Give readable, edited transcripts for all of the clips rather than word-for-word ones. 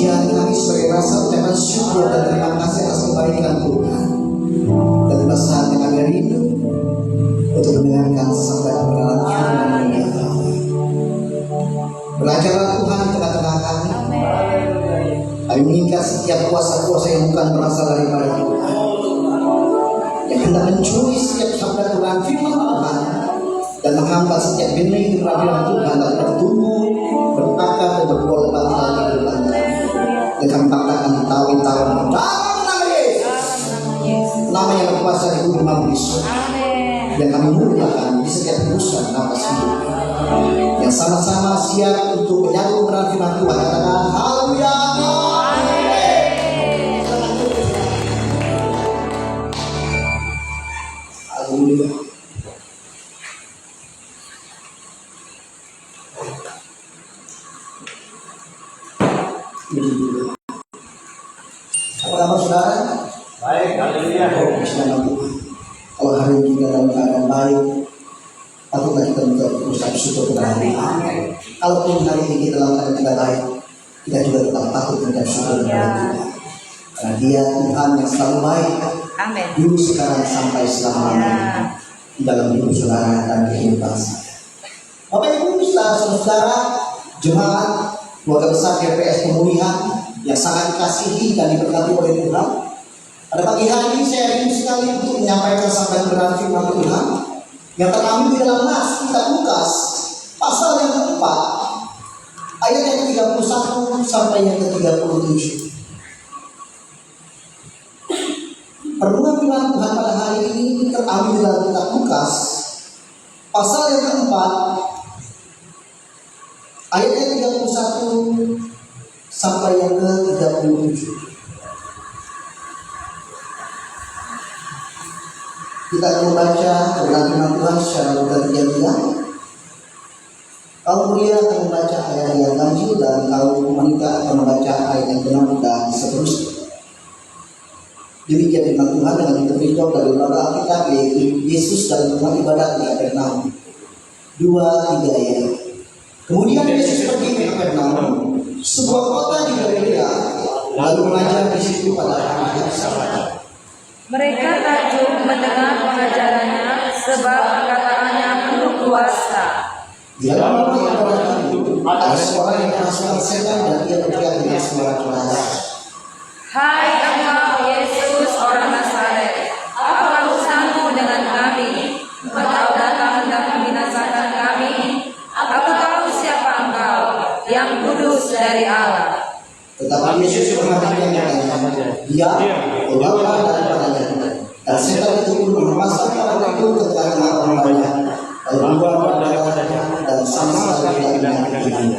pujian kami sebagai rasa ucapan syukur dan terima kasih atas kebaikan Tuhan. Dan pada saat yang kami rindu untuk mendengarkan sabda kebenaran firman Tuhan. Belajarlah Tuhan di tengah-tengah kami. Kami meningkat setiap kuasa-kuasa yang bukan berasal daripada Tuhan, yang hendak mencuri setiap sabda Tuhan firman Tuhan dan menghambat setiap benih kebenaran Tuhan dan bertumbuh, berakar dan berbuah lebat di dalam kehidupan kami. Dan kami pakaikan di tahun-tahun dalam nama Yesus, nama yang berkuasa di bumi maupun di surga. Dan kami muliakan di setiap urusan nafas hidup yang sama-sama siap untuk menyatu kebenaran firman Tuhan. Katakan haleluya. Haleluya. Apa kabar saudara? Baik, haleluya. Kalau hari ini kita dalam keadaan baik, patutlah kita mengucap syukur kepada Tuhan. Kalaupun hari ini kita dalam keadaan tidak baik, kita juga tetap patut mengucap syukur kepada Tuhan. Karena Dia Tuhan yang selalu baik, dulu, sekarang, sampai selamanya di dalam hidup saudara dan kehidupan saya. Bapak Ibu, saudara-saudara, jemaat keluarga besar GPS Pemulihan yang sangat dikasihi dan diberkati oleh Tuhan. Pada pagi hari ini saya ingin sekali untuk menyampaikan sabda kebenaran firman Tuhan yang terambil di dalam nas kitab Lukas pasal yang keempat ayat yang ke-31 sampai yang ke-37. Perluan firman Tuhan pada hari ini terambil di dalam kitab Lukas pasal yang keempat ayat yang ke-31 sampai yang ke-37. Kita akan membaca kebenaran firman Tuhan secara bergantian. Kaum pria akan membaca ayat yang ganjil dan kaum wanita akan membaca ayat yang genap dan seterusnya. Demikian firman Tuhan dengan diterjemahkan dari beberapa Alkitab, yaitu Yesus dalam rumah ibadat di Kapernaum. 2-3 ayat. Kemudian Yesus pergi ke Kapernaum, sebuah kota di Galilea, lalu mengajar di situ pada hari Sabat. Mereka takjub mendengar pengajarannya, sebab perkataannya penuh kuasa. Di dalam rumah ibadat itu ada seorang yang kerasukan setan dan ia berteriak dengan suara keras, Hai engkau Yesus orang Nazaret, apa urusanmu dengan kami? Engkau datang hendak membinasakan kami? Aku tahu siapa engkau, yang kudus dari Allah. Tetapi Yesus memperhatikannya, diam, keluarlah daripadanya. Dan setan itu pun memasang orang itu ke tengah orang banyak, lalu keluar daripadanya dan sama sekali tidak menyakitinya.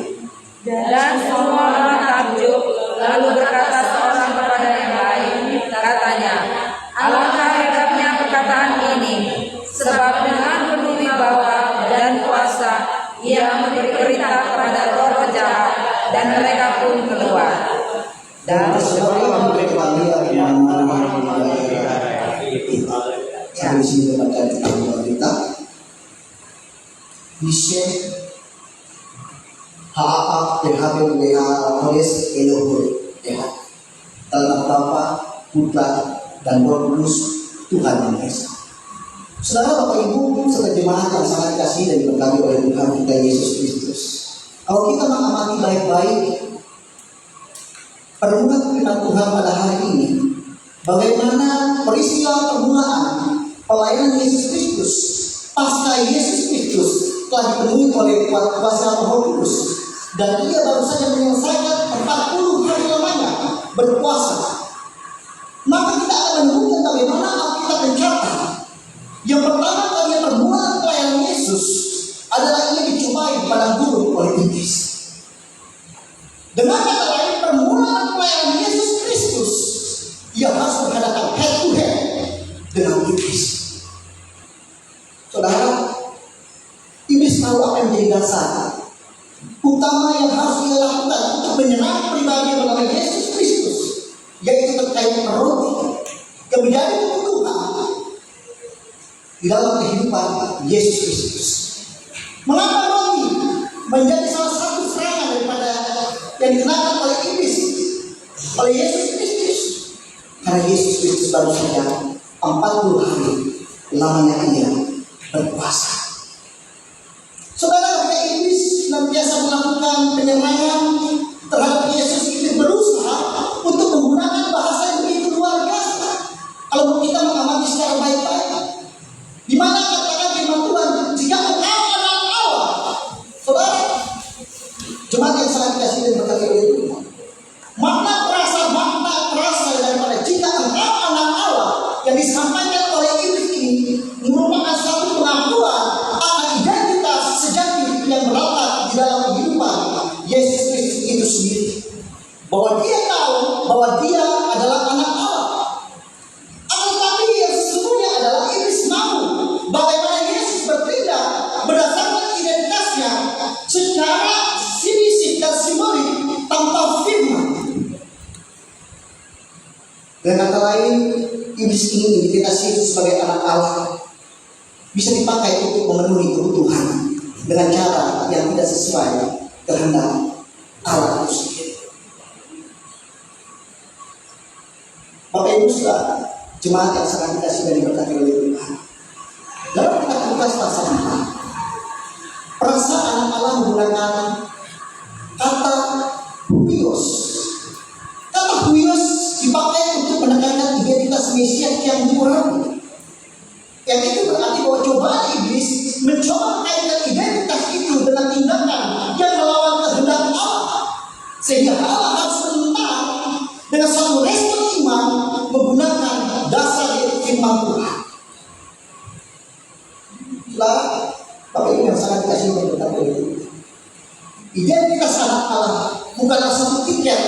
Dan semua orang takjub, lalu berkata seorang kepada yang lain, katanya, alangkah hebatnya perkataan ini, sebab dengan penuh wibawa dan kuasa, ia memberi perintah kepada roh jahat, dan mereka pun keluar. Dan seorang memberi kembali yang sampai di sini membaca kita. Bisa Haap PHP Polis Elohim dalam Bapa, Putra dan Roh Kudus Tuhan yang Esa. Saudara, Bapak Ibu serta jemaat yang sangat dikasihi dan diberkati oleh Tuhan kita Yesus Kristus. Kalau kita mengamati baik-baik perluan firman Tuhan pada hari ini, bagaimana peristiwa permulaan pelayanan Yesus Kristus pasca Yesus Kristus telah dipenuhi oleh kuasa Roh Kudus, dan ia baru saja menyelesaikan 40 hari lamanya berpuasa. Maka kita akan menemukan bagaimana Alkitab mencatat yang pertama kali permulaan pelayanan Yesus adalah ia dicobai pada gurun oleh iblis. Dengan kata lain, permulaan pelayanan Yesus Kristus ia harus berhadapan head to head dengan iblis. Saudara, iblis tahu apa yang menjadi dasar utama yang harus ia lakukan untuk menyerang pribadi yang bernama Yesus Kristus, yaitu terkait roti yang menjadi kebutuhan di dalam kehidupan Yesus Kristus. Mengapa roti menjadi salah satu serangan daripada yang dikenakan oleh iblis oleh Yesus Kristus. Karena Yesus Kristus baru saja 40 hari lamanya ia berpuasa. Saudara, ketika iblis senantiasa melakukan penyerangan terhadap Yesus, itu berusaha untuk menggunakan bahasa yang begitu luar biasa. Kalau kita mengamati secara baik-baik, di mana katakan firman Tuhan, jika engkau anak Allah, saudara, jemaat yang sangat dikasihi dan berkati oleh Tuhan, makna perasa daripada jika engkau anak Allah yang disampaikan oleh iblis ini merupakan satu pengakuan akan identitas sejati yang melekat di dalam kehidupan Yesus Kristus itu sendiri, bahwa dia tahu bahwa dia adalah anak Allah. Tetapi yang sesungguhnya adalah iblis mau bagaimana Yesus bertindak berdasarkan identitasnya secara fisik dan simbolik tanpa firman. Dengan kata lain, iblis ingin identitas Yesus sebagai anak Allah bisa dipakai untuk memenuhi kebutuhan dengan cara yang tidak sesuai kehendak Allah itu sendiri. Bapak Ibu saudara, jemaat yang sangat dikasihi dan diberkati oleh Tuhan, dalam kitab Lukas pasal 4, perasaan Allah menggunakan kata huios. Kata huios dipakai untuk menekankan identitas Mesias yang dikurangi. Yang itu berarti bahwa cobaan iblis mencoba mengaitkan identitas itu dengan tindakan yang melawan kehendak Allah, sehingga Allah harus menentang dengan satu respon iman menggunakan dasar firman Tuhan. Setelah Bapak Ibu yang sangat dikasihi dan berkati oleh Tuhan, identitas anak Allah bukanlah satu tiket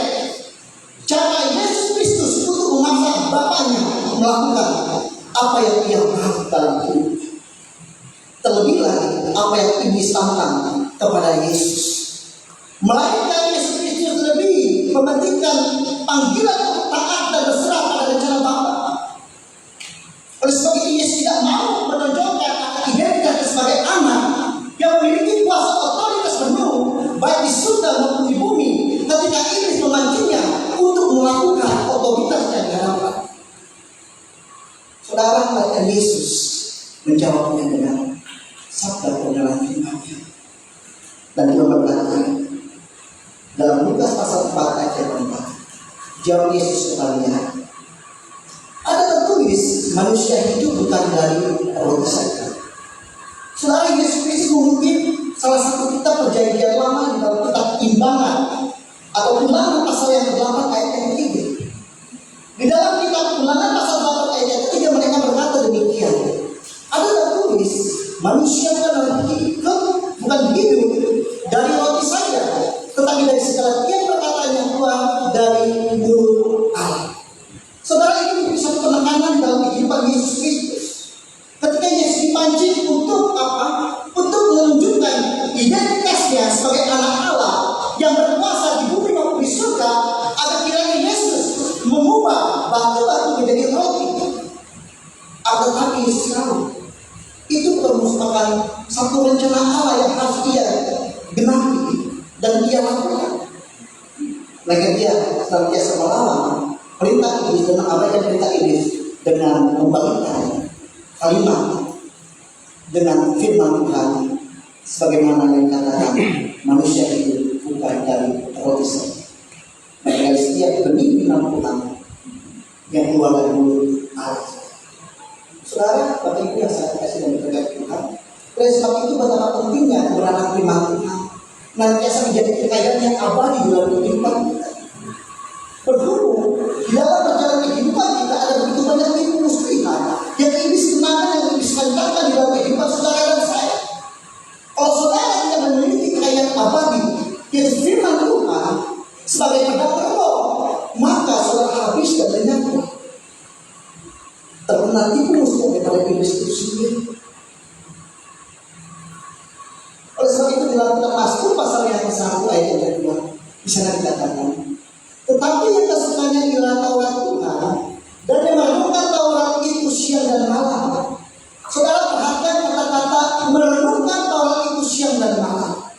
cara Yesus Kristus untuk memaksa Bapaknya melakukan apa yang ia mau dalam hidup. Terlebih lagi apa yang iblis tantang kepada Yesus, melainkan Yesus Kristus lebih mementingkan panggilan untuk taat dan berserah pada rencana Bapa. Oleh sebab itu Yesus tidak mau menonjolkan identitas sebagai anak yang memiliki kuasa otoritas penuh baik di surga maupun di bumi, ketika iblis memancingnya untuk melakukan otoritas yang diharapkan. Saudara, melihat Yesus menjawabnya dengan sabda pengenalan firman-Nya. Dan Tuhan berkata dalam Lukas pasal 4 ayat 4, jawab Yesus kepadanya, ada tertulis manusia hidup bukan dari roti saja. Saudara, Yesus Kristus mengutip salah satu kitab perjanjian lama di dalam kitab Imbangan atau Ulangan pasal yang ke-8 ayat yang ketiga. Di dalam kitab Ulangan pasal 8 ayat yang ketiga mereka berkata demikian, ada tertulis manusia bukan hidup dari roti saja, tetapi dari segala tiap perkataan yang keluar dari mulut Allah. Saudara, itu bisa penekanan dalam kehidupan Yesus Kristus. Ketika Yesus dipancing untuk apa? Untuk menunjukkan identitasnya sebagai anak Allah yang berkuasa di bumi maupun di surga, agar kiranya Yesus mengubah batu-batu menjadi roti. Agar tapi Yesus tahu itu merupakan satu rencana Allah yang harus dia genapi dan dia lakukan. Maka dia senantiasa melawan perintah iblis dan mengabaikan perintah iblis dengan membalikkan kalimat dengan firman Tuhan sebagaimana yang dikatakan manusia itu bukan dari roti saja, maka dari setiap benih firman Tuhan yang keluar dari mulut Allah. Saudara, Bapak Ibu yang saya kasih dan berkati Tuhan, oleh sebab itu betapa pentingnya kebenaran firman Tuhan nantiasa menjadi kekayaan yang abadi dalam kehidupan kita. Berhubung di dalam perjalanan kehidupan kita ada begitu banyak tikus Tuhan yang iblis kenakan, yang iblis lancarkan di dalam kehidupan saudara dan saya. Kalau saudara tidak memiliki kekayaan abadi yaitu firman Tuhan sebagai pendapat roh, maka saudara habis dan lenyap. Terkena tikus oleh iblis itu sendiri. Oleh sebab itu dalam kitab Mazmur pasal yang ke-1 ayat yang kedua di sana dikatakan, tetapi yang kesukanya ialah Taurat Tuhan dan yang merenungkan Taurat itu siang dan malam. Saudara perhatikan kata-kata merenungkan Taurat itu siang dan malam.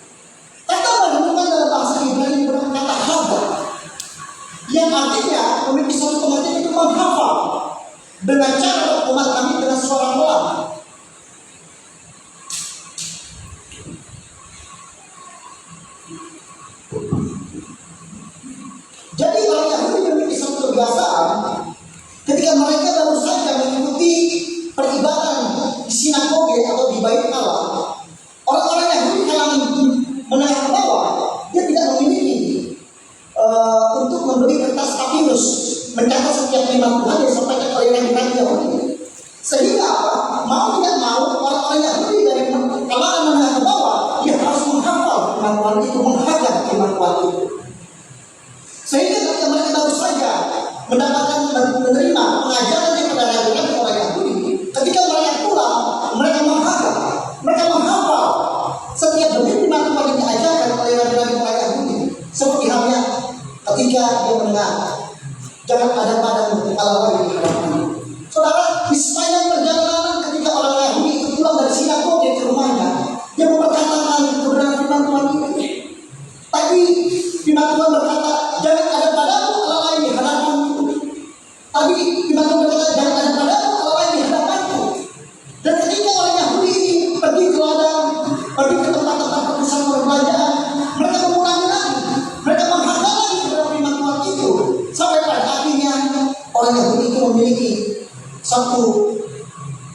Kata merenungkan dalam bahasa Ibrani berkata haba, yang artinya kebiasaan, ketika mereka baru saja mengikuti peribadatan di sinagoge atau di bait Allah, orang-orang Yahudi kalangan menengah ke bawah, dia tidak memiliki untuk membeli kertas papirus mencatat setiap firman Tuhan yang disampaikan oleh orang Yahudi. Sehingga apa? Mau tidak mau orang-orang Yahudi dari kalangan menengah ke bawah, dia harus menghafal firman Tuhan itu, menghafal firman Tuhan itu. Sehingga ketika mereka baru saja mendapatkan menerima pengajaran daripada rabi-rabi orang Yahudi, ketika mereka pulang, mereka menghafal setiap benih firman Tuhan yang diajarkan oleh rabi-rabi orang Yahudi. Seperti halnya ketika dia mendengar, jangan ada padamu kepala bayi di hadapanmu. Saudara, di sepanjang perjalanan ketika orang Yahudi itu pulang dari sinagoge ke rumahnya, dia memperkatakan kebenaran firman Tuhan itu. Tapi firman Tuhan berkata, jangan ada padamu Allah lain di hadapanmu. Tapi firman Tuhan berkata, jangan ada padamu Allah lain di hadapanmu. Dan ketika orang Yahudi ini pergi ke ladang, pergi ke tempat-tempat pusat perbelanjaan, mereka mengulangi lagi, mereka menghafal lagi kebenaran firman Tuhan itu, sampai pada akhirnya orang Yahudi itu memiliki satu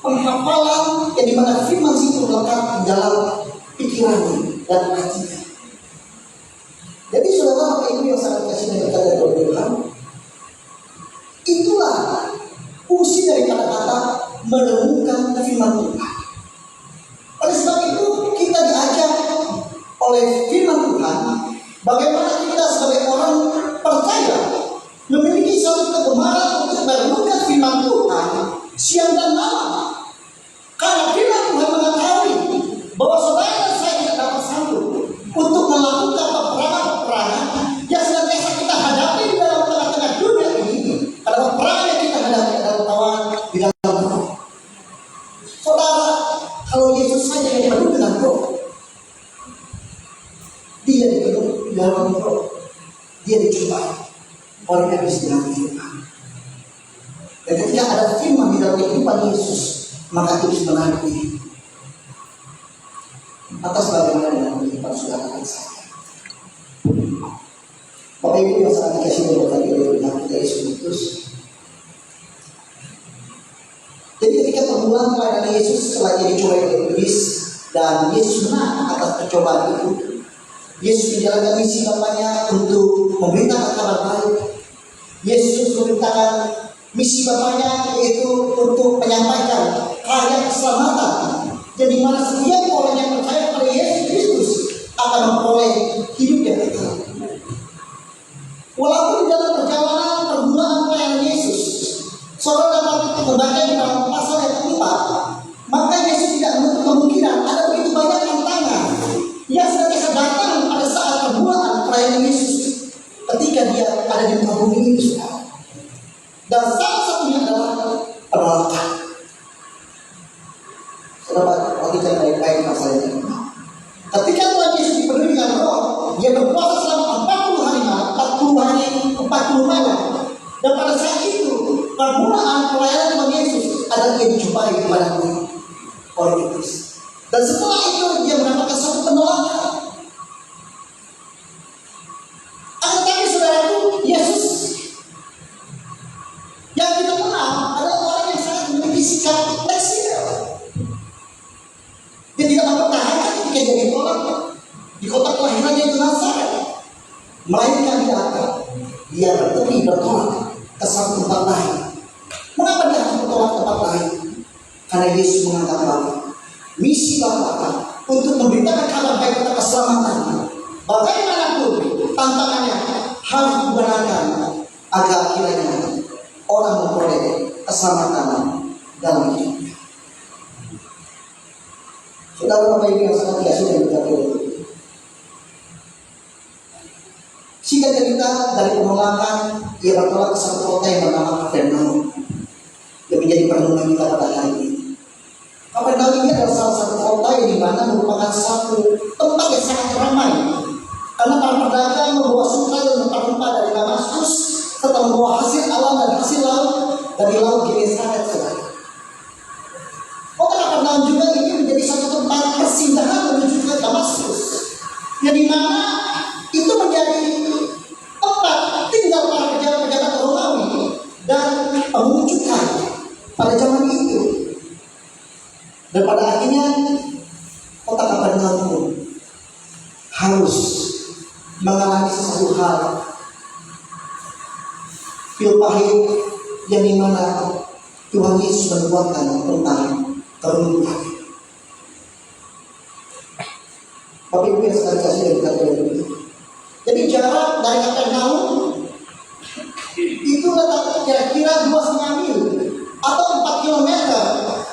penghafalan yang dimana firman itu melekat di dalam pikirannya dan hatinya. Jadi saudara, Bapak Ibu yang sangat kasih dan berkata oleh Tuhan, itulah fungsi dari kata-kata merenungkan firman Tuhan. Oleh sebab itu kita diajak oleh firman Tuhan bagaimana kita sebagai orang percaya memiliki satu kegemaran untuk merenungkan firman Tuhan siang dan malam. Karena firman Tuhan mengetahui bahwa saudara dan saya tidak dapat sanggup untuk melakukan peperangan yang senantiasa kita hadapi di dalam tengah-tengah dunia ini. Adalah peperangan yang kita hadapi adalah lawan di dalam roh. Saudara, kalau Yesus saja yang penuh dengan roh, dia dipenuh di dalam roh, dia dicobai oleh iblis dalam kehidupan. Dan ketika ada firman di dalam kehidupan Yesus, maka iblis menarik diri. Atas bagaimana dengan kehidupan saudara dan saya. Bapak Ibu yang sangat dikasih dan berkati oleh Tuhan kita Yesus Kristus. Jadi ketika permulaan pelayanan Yesus setelah jadi coba oleh iblis dan Yesus menang atas percobaan itu, Yesus menjalankan misi Bapaknya untuk memberitakan kabar baik. Yesus memerintahkan misi Bapaknya yaitu untuk menyampaikan karya keselamatan, yang dimana setiap orang yang percaya pada Yesus Kristus akan memperoleh hidup yang kekal. Walaupun di dalam perjalanan permulaan pelayanan Yesus, saudara dapat membaca di dalam pasal yang keempat, maka Yesus tidak menutup kemungkinan ada begitu banyak tantangan yang senantiasa datang pada saat permulaan pelayanan Yesus ketika dia ada di muka bumi ini, saudara. Dan salah satunya adalah penolakan. Saudara, perhatikan baik-baik pasal ini. Ketika Tuhan Yesus dipenuhi dengan roh, dia berpuasa selama 40 malam. Dan pada saat itu, permulaan pelayanan Tuhan Yesus adalah dia dijumpai kepada oleh iblis. Dan setelah itu dia mendapatkan satu penolakan. Tetapi saudaraku, Yesus yang kita kenal adalah orang yang sangat memiliki sikap fleksibel. Dia tidak mempertahankan ketika jadi orang di kota kelahirannya itu Nazaret, melainkan dia bertolak ke satu tempat lain. Mengapa dia harus bertolak ke tempat lain? Karena Yesus menganggap bahwa misi Bapa untuk memberitakan kabar baik tentang keselamatan, bagaimanapun tantangannya harus digunakan agar kiranya orang memperoleh keselamatan dalam hidupnya. Saudara Bapak Ibu yang sangat dikasih dan berkati. Singkat cerita, dari penolakan ia bertolak ke satu kota yang bernama Kapernaum yang menjadi perenungan kita pada hari ini. Kapernaum ini adalah salah satu kota yang dimana merupakan satu tempat yang sangat ramai karena para pedagang membawa sutra dan rempah-rempah dari Damaskus serta membawa hasil alam dan hasil laut dari laut Genesaret. Kota Kapernaum juga ini menjadi satu tempat persinggahan menuju ke Damaskus yang dimana itu menjadi tempat tinggal para pejabat-pejabat Romawi Dan pada akhirnya kota Kapernaum pun harus mengalami sesuatu hal pil pahit yang dimana Tuhan Yesus menubuatkan tentang kerugian. Bapak Ibu yang sekali kasih dari kata ini. Jadi jarak dari Kapernaum itu letak kira-kira 2,5 mil atau 4 kilometer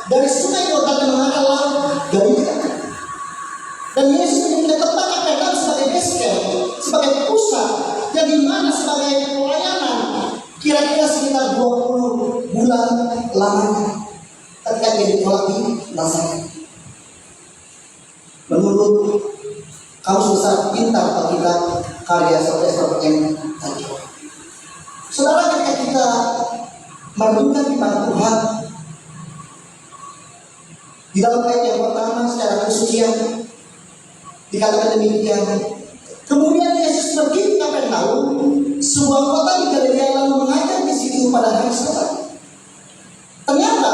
dari Sungai Yordan yang mengarah laut Galilea. Dan Yesus memilih tempat Kapernaum sebagai base camp, sebagai pusat yang dimana sebagai pelayanan kira-kira sekitar 20 bulan lamanya ketika dia ditolak di Nazaret. Menurut Kamus Besar Pintar Alkitab karya Saudara M. Tadi. Saudara, ketika kita merenungkan firman Tuhan di dalam ayat yang pertama secara kesucian dikatakan demikian. Kemudian Yesus pergi ke Kapernaum, sebuah kota di Galilea, lalu mengajar di situ pada hari Sabat. Ternyata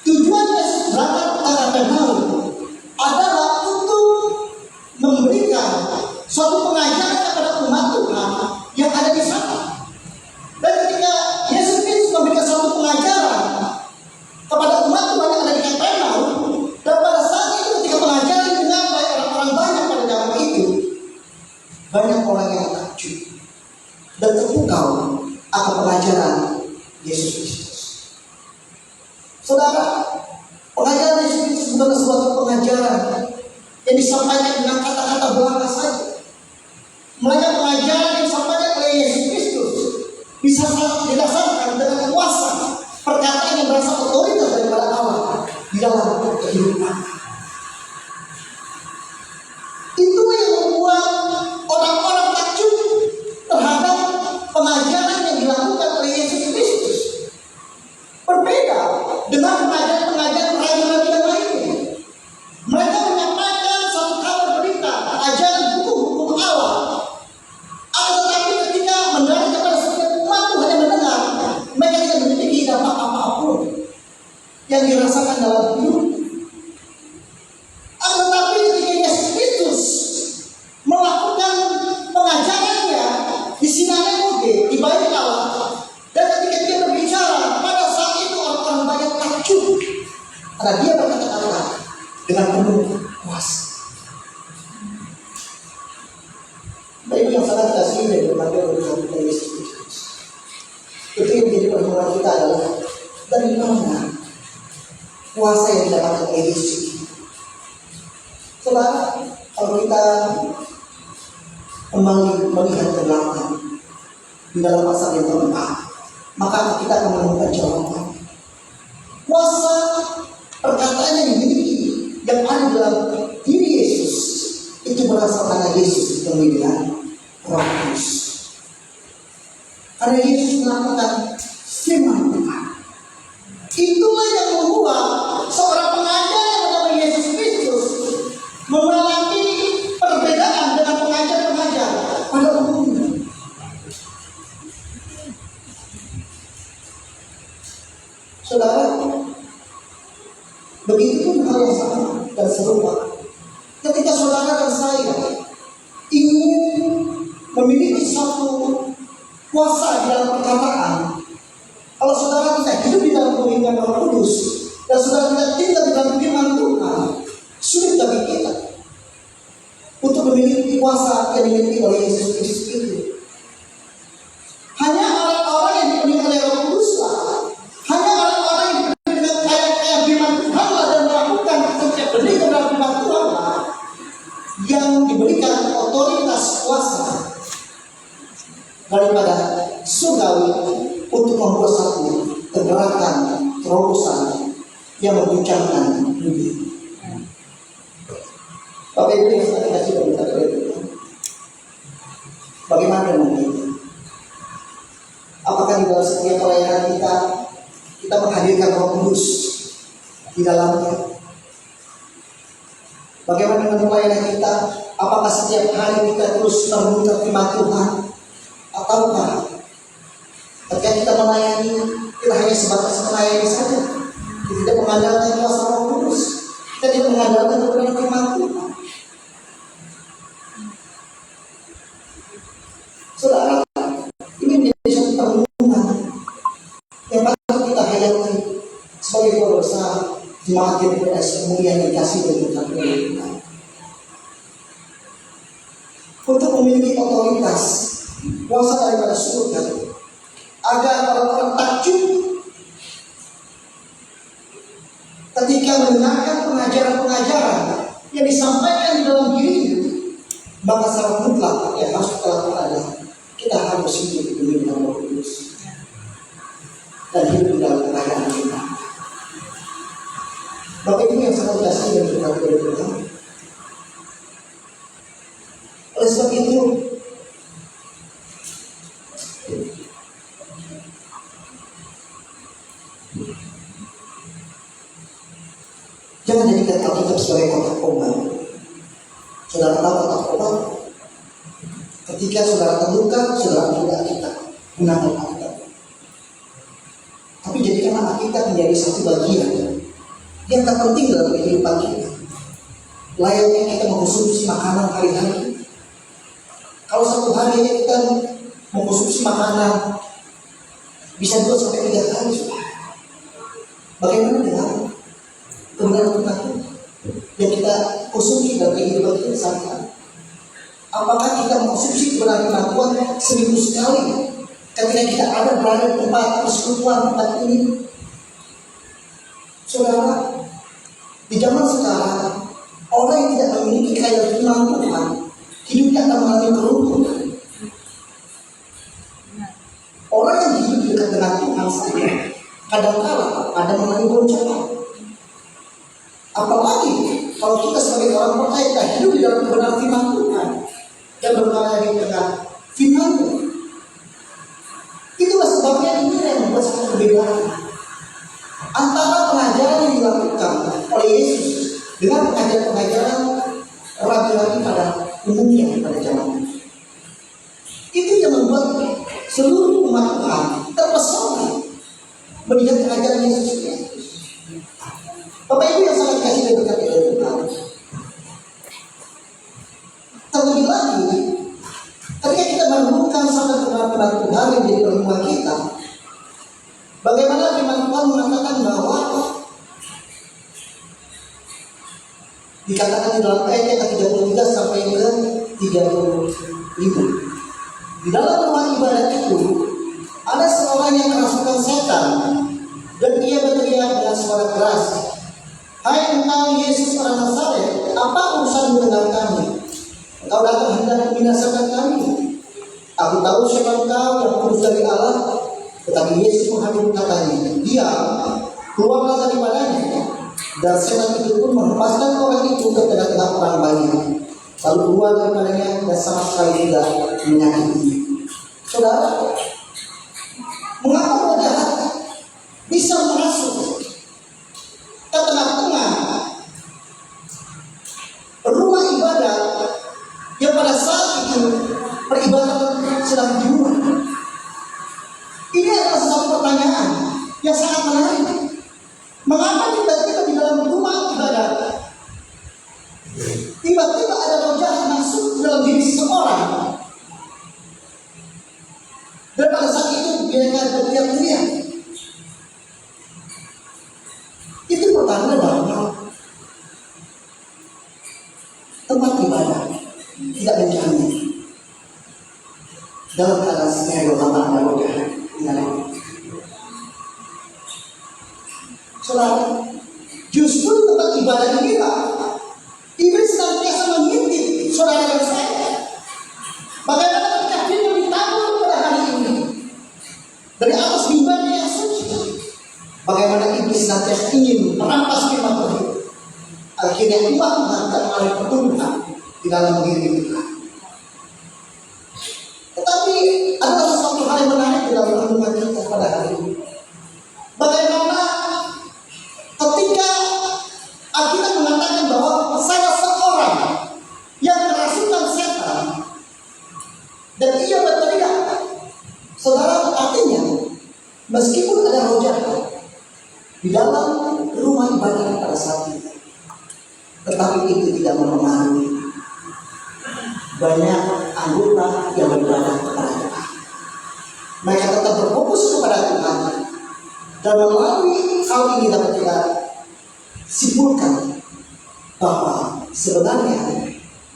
tujuan Yesus berangkat ke Kapernaum adalah untuk memberikan suatu pengajaran kepada umat Tuhan yang ada di sana. Dan ketika Yesus Kristus memberikan suatu pengajaran kepada umat Tuhan yang ada di Kapernaum, dan pada saat itu ketika pengajaran didengar oleh orang-orang banyak pada zaman itu, banyak orang yang takjub dan terpukau akan pengajaran Yesus Kristus. Saudara, pengajaran Yesus Kristus bukan suatu pengajaran yang disampaikan dengan kata-kata belaka saja, melainkan pengajaran yang disampaikan oleh Yesus Kristus bisa didasarkan dengan kuasa perkataan yang berasal otoritas daripada Allah di dalam kehidupan. Itu yang membuat orang-orang takjub terhadap pengajaran yang dilakukan oleh Yesus Kristus. Berbeda dengan pengajaran-pengajaran raja-raja yang lainnya. Mereka menyampaikan satu kabar berita, ajaran hukum-hukum Allah. Tetapi ketika mendarat kepada setiap umat Tuhan yang mendengar, mereka tidak memiliki dampak apapun yang dirasakan dalam hidup. Tetapi ketika Yesus Kristus melakukan pengajarannya di sinagoge, di bait Allah, dan ketika dia berbicara, pada saat itu orang-orang banyak takjub karena dia berkata-kata dengan penuh kuasa. Baik yang sangat kasih dari berbagai orang Yesus Kristus. Itu yang menjadi perhubungan kita adalah dari mana kuasa yang didapatkan oleh Yesus. Saudara, kalau kita kembali melihat ke belakang di dalam pasal yang keempat, maka kita akan menemukan jawaban. Kuasa perkataan yang dimiliki, yang ada dalam diri Yesus, itu berasal karena Yesus dipenuhi dengan Roh Kudus. Karena Yesus melakukan firman Tuhan. Itulah yang membuat seorang pengajar yang bernama Yesus Kristus memiliki perbedaan dengan pengajar-pengajar pada umumnya. Saudara, begitu hal yang sama dan serupa. Ketika saudara dan saya ingin memiliki satu kuasa di dalam perkataan, kalau saudara tidak hidup di dalam pemimpinan Roh Kudus dan saudara tidak tinggal di dalam firman Tuhan, sulit bagi kita untuk memiliki kuasa yang dimiliki oleh Yesus Kristus itu. Hanya orang-orang yang dipenuhi oleh Roh Kudus lah, hanya orang-orang yang dipenuhi dengan kaya-kaya firman Tuhan lah dan melakukan setiap benih dalam firman Tuhan lah, yang diberikan otoritas kuasa daripada surgawi untuk membuat satu pergerakan terobosan yang mengguncangkan dunia. Bapak Ibu yang saya kasih dari kata itu, bagaimana dengan kita? Apakah di dalam setiap pelayanan kita menghadirkan Roh Kudus di dalamnya? Bagaimana dengan pelayanan kita? Apakah setiap hari kita terus merenungkan firman Tuhan? Ataukah ketika kita melayani, kita hanya sebatas melayani saja, Kita tidak mengandalkan kuasa Roh Kudus. Kita tidak mengandalkan kebenaran firman Tuhan. Saudara, ini menjadi satu perenungan yang patut kita hayati sebagai pemirsa jemaat GPS kemuliaan yang dikasih dari Tuhan. Untuk memiliki otoritas kuasa daripada surga, agar orang-orang takjub ketika mendengarkan pengajaran-pengajaran yang disampaikan di dalam dirinya, maka secara mutlak yang harus kita lakukan adalah kita harus hidup demi Roh Kudus dan hidup di dalam kerajaan kita. Bapak Ibu yang sangat kasih dan berkati dari Tuhan. Oleh sebab itu, jangan jadikan Alkitab sebagai kotak obat. Saudara tahu kotak obat? Ketika saudara terluka, saudara tidak kita gunakan Alkitab. Tapi jadikanlah Alkitab menjadi satu bagian yang terpenting dalam kehidupan kita. Layaknya kita mengkonsumsi makanan hari-hari. Kalau satu hari kita mengkonsumsi makanan bisa 2 sampai 3 kali, bagaimana dengan kebenaran Tuhan yang kita konsumsi dalam kehidupan kita sehari-hari? Apakah kita mengkonsumsi kebenaran Tuhan seminggu sekali ketika kita ada berada di tempat persekutuan tempat ini? Saudara, di zaman sekarang orang yang tidak memiliki kekayaan firman Tuhan hidupnya akan mengalami keruntuhan. Orang yang hidup dekat dengan Tuhan saja kadang-kala ada mengalami goncangan. Apalagi kalau kita sebagai orang percaya kita hidup di dalam kebenaran firman Tuhan dan berkarya di tengah firman Tuhan. Itulah sebabnya ini yang membuat satu perbedaan antara pengajaran yang dilakukan oleh Yesus dengan pengajaran-pengajaran rabi-rabi pada umumnya pada zaman itu. Itu yang membuat seluruh umat Tuhan terpesona melihat pengajaran Yesus Kristus. Bapak Ibu yang sangat kasih dan berkati dari Tuhan. Terlebih lagi, ketika kita menemukan sabda kebenaran Tuhan yang menjadi perenungan kita, bagaimana firman Tuhan mengatakan bahwa dikatakan di dalam ayat yang ke-33 sampai ke 35. Di dalam rumah ibadat itu ada seorang yang kerasukan setan dan ia berteriak dengan suara keras, "Hai engkau Yesus orang Nazaret, apa urusanmu dengan kami? Engkau datang hendak membinasakan kami. Aku tahu siapa engkau yang kudus dari Allah." Tetapi Yesus menghadap katanya, "Diam, keluarlah daripadanya." Dan setan itu pun melepaskan orang itu ke tengah-tengah orang banyak, lalu keluar daripadanya dan sama sekali tidak menyakitinya. Saudara, mengapa roh jahat bisa masuk ke tengah-tengah rumah ibadah yang pada saat itu peribadatan sedang dimulai? Ini adalah satu pertanyaan yang sangat menarik. Mengapa tiba-tiba di dalam rumah ibadah tiba-tiba ada roh jahat masuk dalam diri seseorang, dan pada saat itu dia akan berteriak-teriak? Itu pertanda bahwa tempat ibadah tidak menjamin dalam keadaan skenario tanpa ada roh jahat. Saudara, justru tempat ibadah inilah iblis senantiasa mengintip saudara dan saya. Bagaimana ketika dia ditabur pada hari ini dari atas mimbar yang suci, bagaimana iblis senantiasa ingin merampas firman Tuhan. Akhirnya umat mengangkat oleh pertumbuhan di dalam diri kita. Tetapi ada sesuatu hal yang menarik di dalam renungan kita pada hari ini. Bagaimana ketika Alkitab mengatakan bahwa salah seorang yang kerasukan setan dan ia berteriak, saudara, artinya meskipun ada roh jahat di dalam Tetapi itu tidak mempengaruhi banyak anggota yang beribadah kepada Tuhan. Mereka tetap berfokus kepada Tuhan. Dan melalui hal ini dapat kita simpulkan bahwa sebenarnya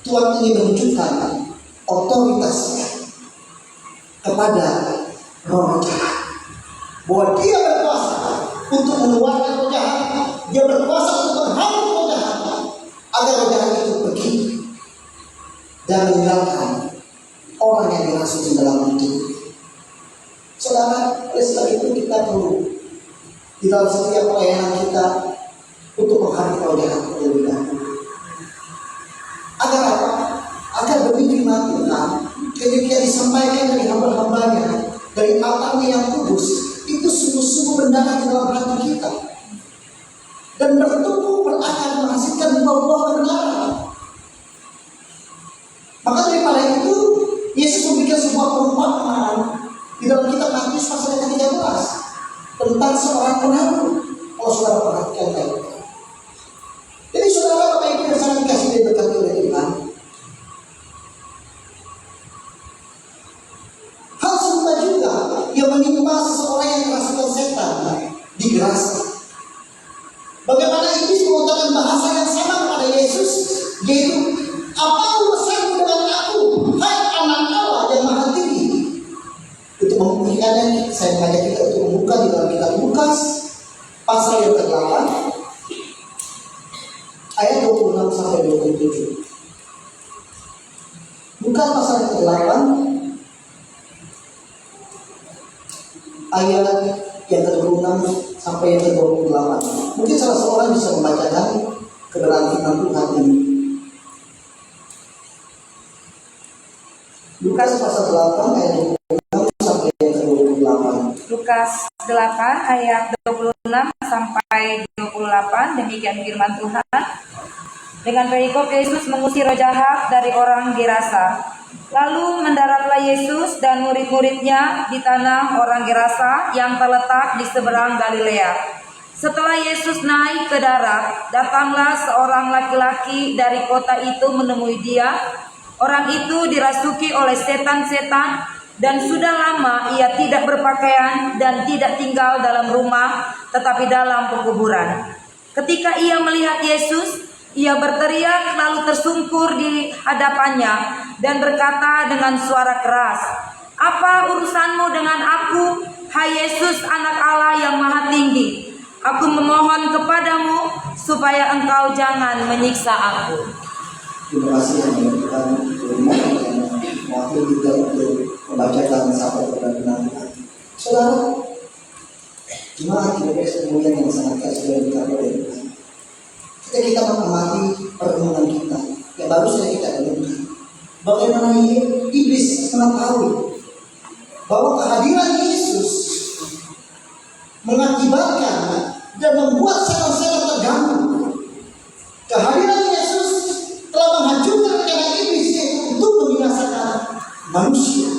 Tuhan ingin menunjukkan otoritasnya kepada roh jahat. Bahwa dia berkuasa untuk mengeluarkan roh jahat. Dia berkuasa untuk menghalau roh jahat agar roh jahat itu pergi dan meninggalkan orang yang dirasuki di dalam hidup. Saudara, oleh sebab itu kita perlu di dalam setiap pelayanan kita untuk menghadapi roh jahat terlebih dahulu. Agar apa? Agar demi firman Tuhan ketika disampaikan dari hamba-hambanya, dari altarnya yang kudus, itu sungguh-sungguh mendarat di dalam hati kita dan bertumbuh berakar menghasilkan buah-buah kebenaran. Maka daripada itu Yesus memberikan sebuah perumpamaan di dalam kitab Matius pasal yang 13 tentang seorang penabuh. Kalau saudara perhatikan baik. Jadi saudara, Bapak Ibu yang sangat dikasih dan berkati oleh Tuhan, hal serupa juga yang menimpa seseorang yang kerasukan setan di Gerasa. Bagaimana iblis menggunakan bahasa yang sama kepada Yesus, yaitu, apa urusanmu dengan aku, hai anak Allah yang maha tinggi? Untuk membuktikannya, saya mengajak kita untuk membuka di dalam kitab Lukas pasal yang ke-8 ayat 26 sampai 27. Lukas pasal yang ke-8 ayat yang ke-26 sampai yang ke-28. Mungkin salah seorang bisa membacakan kebenaran firman Tuhan ini. Lukas pasal 8 ayat 26 sampai yang ke-28. Lukas 8 ayat 26 sampai 28, demikian firman Tuhan. Dengan perikop Yesus mengusir roh jahat dari orang Gerasa. Lalu mendaratlah Yesus dan murid-muridnya di tanah orang Gerasa yang terletak di seberang Galilea. Setelah Yesus naik ke darat, datanglah seorang laki-laki dari kota itu menemui dia. Orang itu dirasuki oleh setan-setan dan sudah lama ia tidak berpakaian dan tidak tinggal dalam rumah, tetapi dalam pekuburan. Ketika ia melihat Yesus, ia berteriak lalu tersungkur di hadapannya dan berkata dengan suara keras, "Apa urusanmu dengan aku, hai Yesus, anak Allah yang maha tinggi? Aku memohon kepadamu supaya engkau jangan menyiksa aku." Terima kasih yang Tuhan mewakili kita untuk membacakan sabda kebenaran Tuhan. Saudara, jemaat di BPS kemuliaan yang sangat kasih dan dikasihi oleh Tuhan. Ketika kita mengamati pertemuan kita yang baru saja kita dengarkan, bagaimana iblis mengetahui bahwa kehadiran Yesus mengakibatkan dan membuat setan-setan terganggu. Kehadiran Yesus telah menghancurkan rencana iblis untuk membinasakan manusia.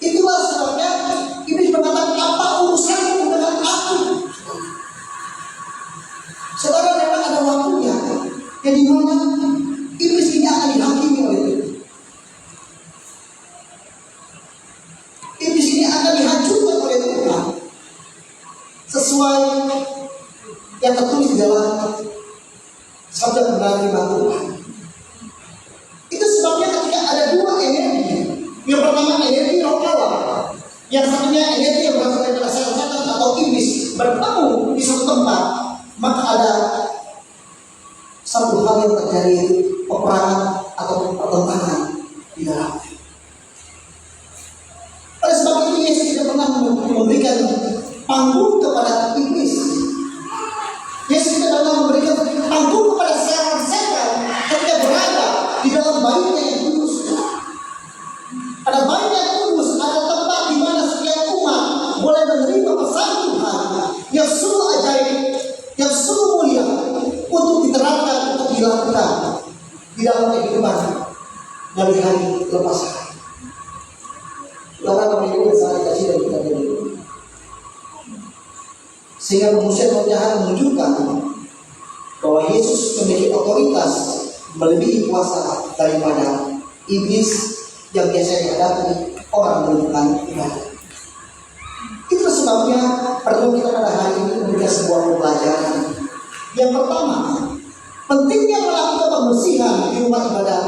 Itulah sebabnya iblis mengatakan, "Apa urusanmu dengan aku?" Saudara, memang ada waktunya yang dimana iblis ini akan dihakimi oleh Tuhan. Iblis ini akan dihancurkan oleh Tuhan sesuai yang tertulis di dalam sabda kebenaran firman Tuhan. Itu sebabnya ketika ada dua energi, yang pertama energi roh Allah, yang satunya energi yang berasal dari setan atau iblis, bertemu di satu tempat, maka ada satu hal yang terjadi, peperangan atau pertentangan di dalamnya. Oleh sebab itu Yesus tidak pernah memberikan panggung kepada iblis. Yesus tidak pernah memberikan panggung kepada setan ketika berada di dalam bayinya yang kudus. Pada bayinya yang kudus ada tempat di mana setiap umat boleh menerima pesan Tuhan yang sungguh ajaib, yang sungguh mulia untuk diterapkan, untuk dilakukan di dalam kehidupan dari hari lepas hari. Saudara, Bapak Ibu yang sangat kasih dan kita beri. Sehingga pengusir roh jahat menunjukkan bahwa Yesus memiliki otoritas melebihi kuasa daripada iblis yang biasa dihadapi orang melakukan ibadah. Itu sebabnya perlu kita pada hari ini memberikan sebuah pembelajaran. Yang pertama, pentingnya melakukan pembersihan di rumah ibadah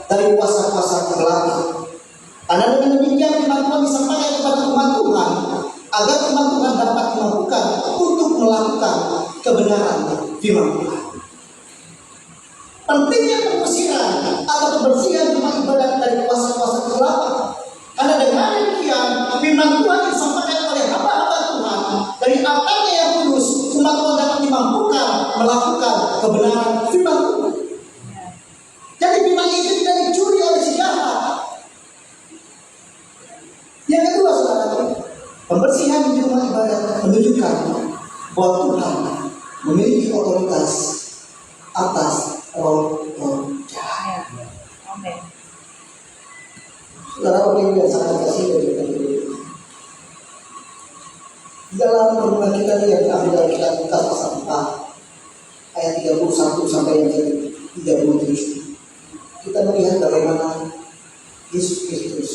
dari kuasa-kuasa kegelapan. Karena dengan demikian firman Tuhan disampaikan kepada umat Tuhan agar umat Tuhan dapat dimampukan untuk melakukan kebenaran firman Tuhan. Pentingnya pembersihan atau pembersihan rumah ibadah dari kuasa-kuasa kegelapan. Karena dengan demikian firman Tuhan disampaikan oleh hamba-hamba Tuhan dari altarnya yang kudus, umat Tuhan dapat dimampukan melakukan kebenaran firman Tuhan. Jadi firman itu tidak dicuri oleh si jahat. Yang kedua, saudara, pembersihan di rumah ibadah menunjukkan bahwa Tuhan memiliki otoritas atas roh jahat. Amin. Saudara Bapak yang sangat kasih dari kita dalam perhubungan kita yang diambil dari kitab Lukas pasal 4 ayat 31 sampai yang 37, kita melihat bagaimana Yesus Kristus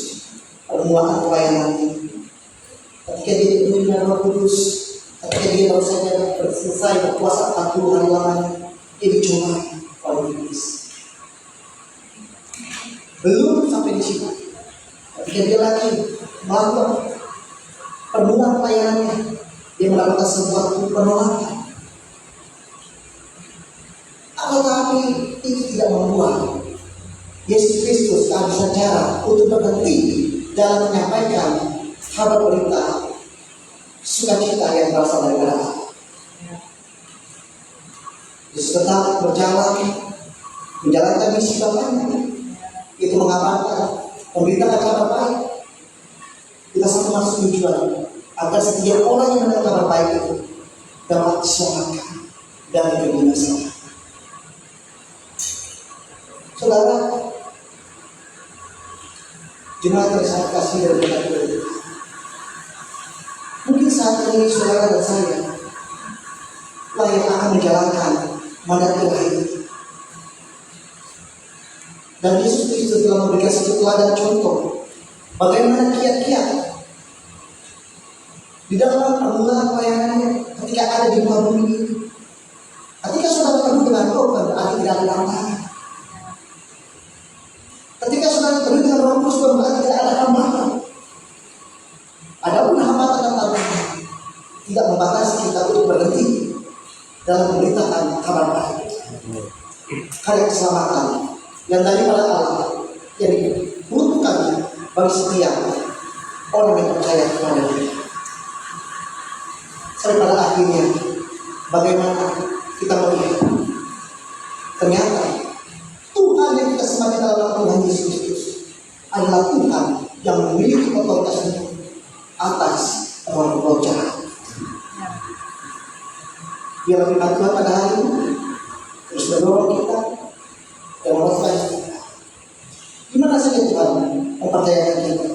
permulaan pelayanan ketika dia dipenuhi dengan Roh Kudus, ketika dia baru saja selesai berpuasa 40 hari lamanya, dia dicobai oleh iblis. Belum sampai di situ, ketika dia lagi melakukan permulaan pelayanannya, dia mendapatkan sebuah penolakan. Tetapi itu tidak membuat Yesus Kristus kehabisan cara untuk berhenti dalam menyampaikan kabar berita sukacita yang berasal dari Allah. Yesus tetap berjalan menjalankan misi Bapaknya, itu mengabarkan memberitakan kabar baik. Kita satu maksud tujuan agar setiap orang yang mendengar kabar baik itu dapat diselamatkan dari kebinasaan. Saudara, jemaat yang sangat kasih dari kita. Mungkin saat ini saudara dan saya lah yang akan menjalankan mandat Tuhan ini. Dan Yesus Kristus telah memberikan satu teladan contoh bagaimana kiat-kiat di dalam permulaan pelayanannya ketika ada di muka bumi ini. Ketika saudara penuh dengan roh, berarti tidak ada tantangan. Ketika saudara penuh dengan Roh Kudus, berarti tidak ada hambatan. Adapun hambatan dan tantangan tidak membatasi kita untuk berhenti dalam memberitakan kabar baik, karya keselamatan yang daripada Allah yang dibutuhkan bagi setiap orang yang percaya kepada Dia. Sampai pada akhirnya, bagaimana kita melihat ternyata Tuhan yang kita sembah dalam Tuhan Yesus Kristus adalah Tuhan yang memiliki otoritas atas roh jahat. Biar firman Tuhan pada hari ini terus mendorong kita dan memotivasi kita. Gimana saja Tuhan mempercayakan kita?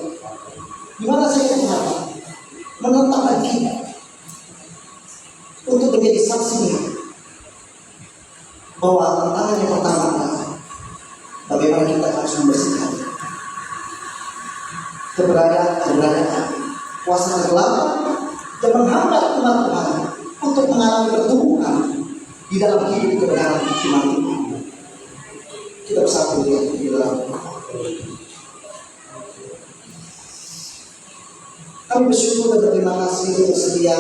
Gimana saja Tuhan menetapkan kita untuk menjadi saksinya bahwa tantangan yang pertama adalah bagaimana kita harus membersihkan keberadaan kuasa kegelapan dan menghambat umat Tuhan untuk mengalami pertumbuhan di dalam hidup kebenaran firman Tuhan. Kita bersatu di dalam. Kami bersyukur dan berterima kasih untuk sedia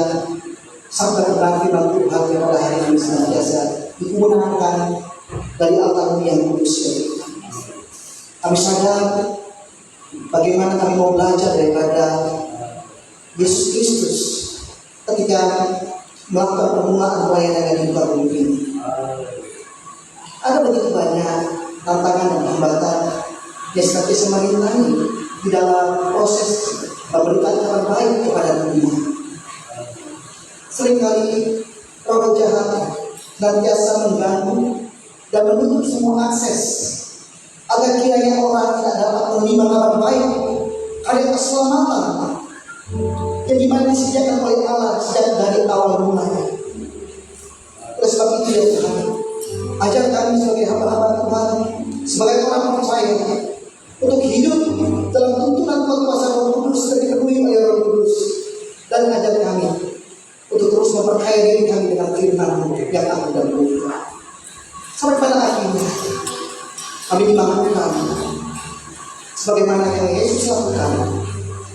sabda kebenaran firman Tuhan yang pada hari ini senantiasa digunakan dari altar yang kudus. Kami sadar bagaimana kami mau belajar daripada Yesus Kristus ketika melakukan permulaan pelayanan di muka bumi ini. Ada begitu banyak tantangan dan hambatan yang senantiasa melintangi di dalam proses memberikan kabar baik kepada dunia. Seringkali roh jahat senantiasa mengganggu dan menutup semua akses agar kiranya orang tidak dapat menerima kabar baik, karya keselamatan yang dimana disediakan oleh Allah sejak dari awal mulanya. ya Tuhan. Ajar kami sebagai hamba-hamba Tuhan, sebagai orang percaya, untuk hidup dalam tuntunan kuasa Roh Kudus dan dipenuhi oleh Roh Kudus. Dan ajar kami untuk terus memperkaya diri kami dengan firman-Mu yang agung dan mulia. Sampai pada akhirnya kami dibangunkan sebagaimana yang Yesus lakukan.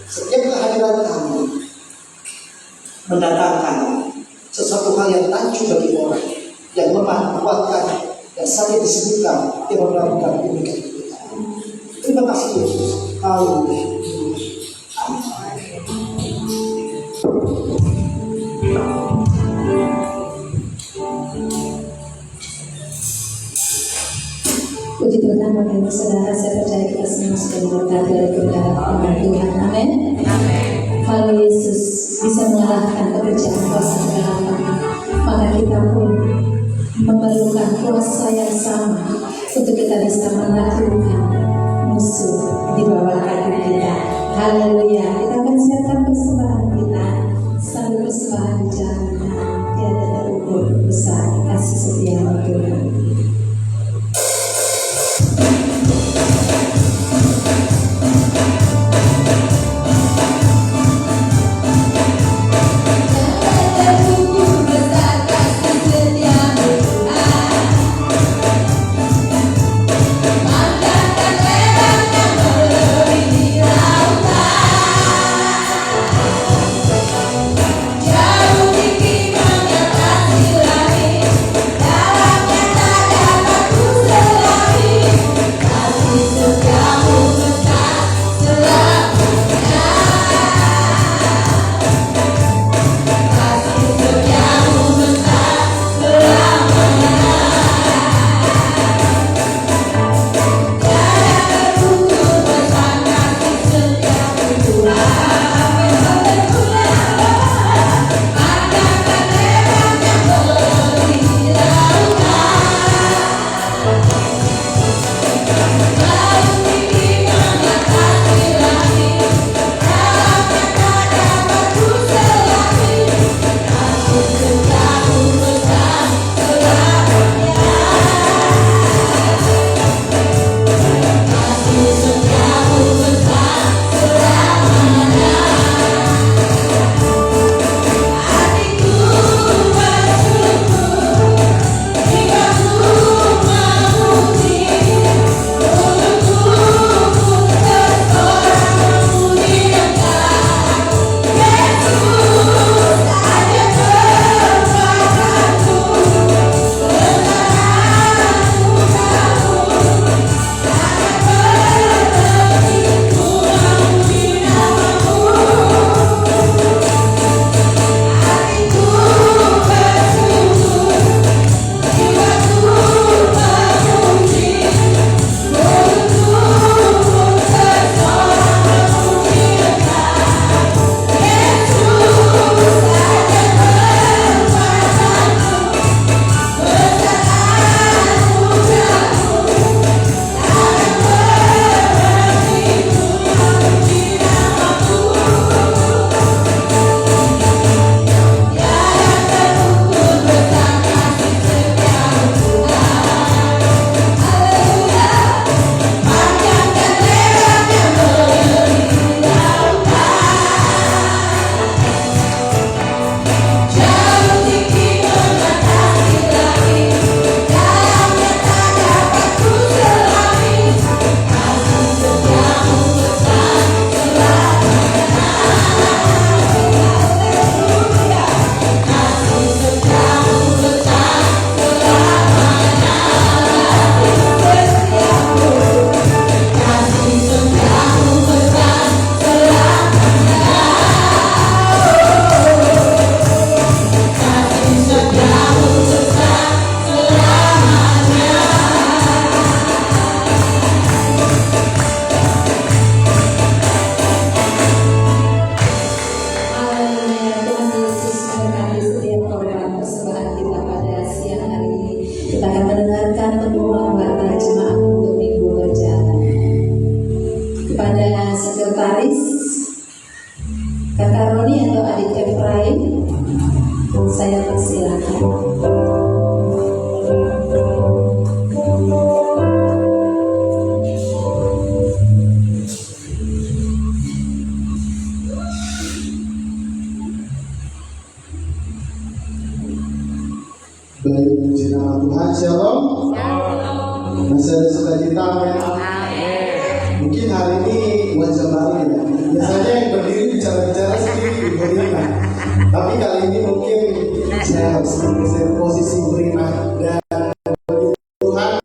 Setiap kehadiran kami mendatangkan sesuatu hal yang taju bagi orang yang lemah, kuatkan, yang sakit disembuhkan, yang melakukan demikian kita. Terima kasih Yesus. Haleluya. Puji Tuhan, Bapak Ibu Saudara, saya percaya kita semua sudah diberkati oleh kebenaran firman Tuhan. Amin. Kalau Yesus bisa mengalahkan pekerjaan kuasa kegelapan, maka kita pun memerlukan kuasa yang sama untuk kita bisa menaklukkan musuh di bawah kaki kita. Haleluya. Kita akan siapkan persembahan kita sambil persembahan dijalankan. Tiada terukur besar kasih setia Tuhan. sekretaris Kakak Roni atau adik Efraim, saya persilakan. Bisa ada sukacita, amin. Mungkin hari ini wajah baru ya. Biasanya yang berdiri bicara-bicara sedikit beriman. Tapi kali ini mungkin saya harus menggeser posisi beriman dan bagi Tuhan